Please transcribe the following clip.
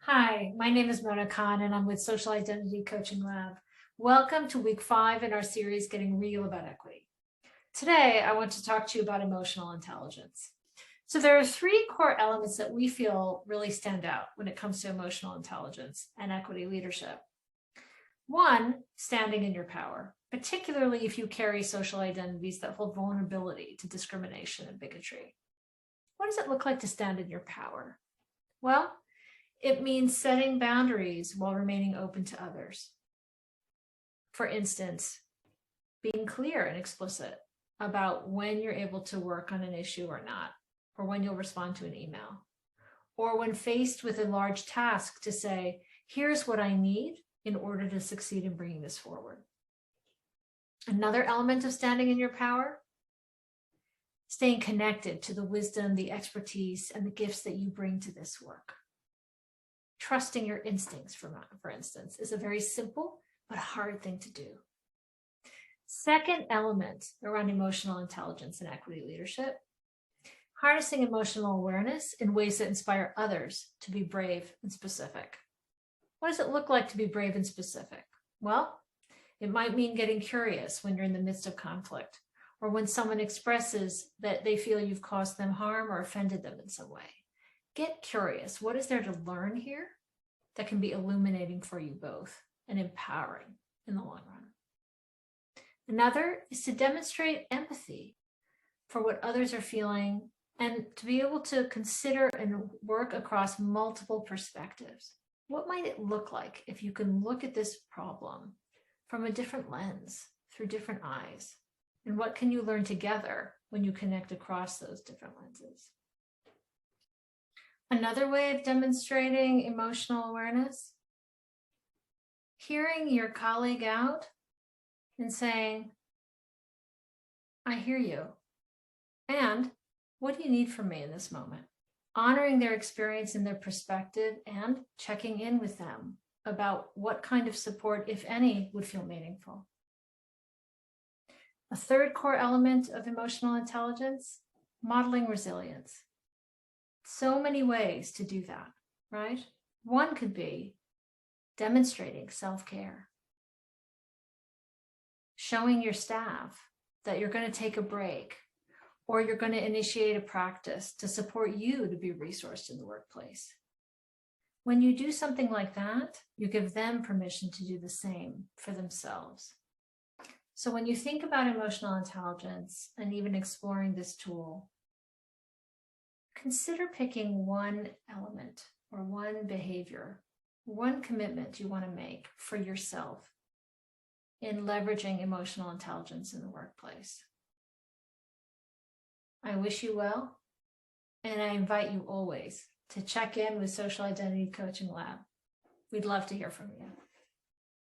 Hi, my name is Mona Khan and I'm with Social Identity Coaching Lab. Welcome to week 5 in our series, Getting Real About Equity. Today, I want to talk to you about emotional intelligence. So there are 3 core elements that we feel really stand out when it comes to emotional intelligence and equity leadership. 1, standing in your power, particularly if you carry social identities that hold vulnerability to discrimination and bigotry. What does it look like to stand in your power? Well, it means setting boundaries while remaining open to others. For instance, being clear and explicit about when you're able to work on an issue or not, or when you'll respond to an email, or when faced with a large task to say, here's what I need in order to succeed in bringing this forward. Another element of standing in your power, staying connected to the wisdom, the expertise, and the gifts that you bring to this work. Trusting your instincts, for instance, is a very simple but hard thing to do. Second element around emotional intelligence and equity leadership, harnessing emotional awareness in ways that inspire others to be brave and specific. What does it look like to be brave and specific? Well, it might mean getting curious when you're in the midst of conflict, or when someone expresses that they feel you've caused them harm or offended them in some way. Get curious. What is there to learn here that can be illuminating for you both and empowering in the long run? Another is to demonstrate empathy for what others are feeling and to be able to consider and work across multiple perspectives. What might it look like if you can look at this problem from a different lens, through different eyes? And what can you learn together when you connect across those different lenses? Another way of demonstrating emotional awareness, hearing your colleague out and saying, I hear you, and what do you need from me in this moment? Honoring their experience and their perspective and checking in with them about what kind of support, if any, would feel meaningful. A third core element of emotional intelligence, modeling resilience. So many ways to do that, right? One could be demonstrating self-care, showing your staff that you're going to take a break, or you're going to initiate a practice to support you to be resourced in the workplace. When you do something like that, you give them permission to do the same for themselves. So when you think about emotional intelligence and even exploring this tool, consider picking one element or one behavior, one commitment you want to make for yourself in leveraging emotional intelligence in the workplace. I wish you well, and I invite you always to check in with Social Identity Coaching Lab. We'd love to hear from you.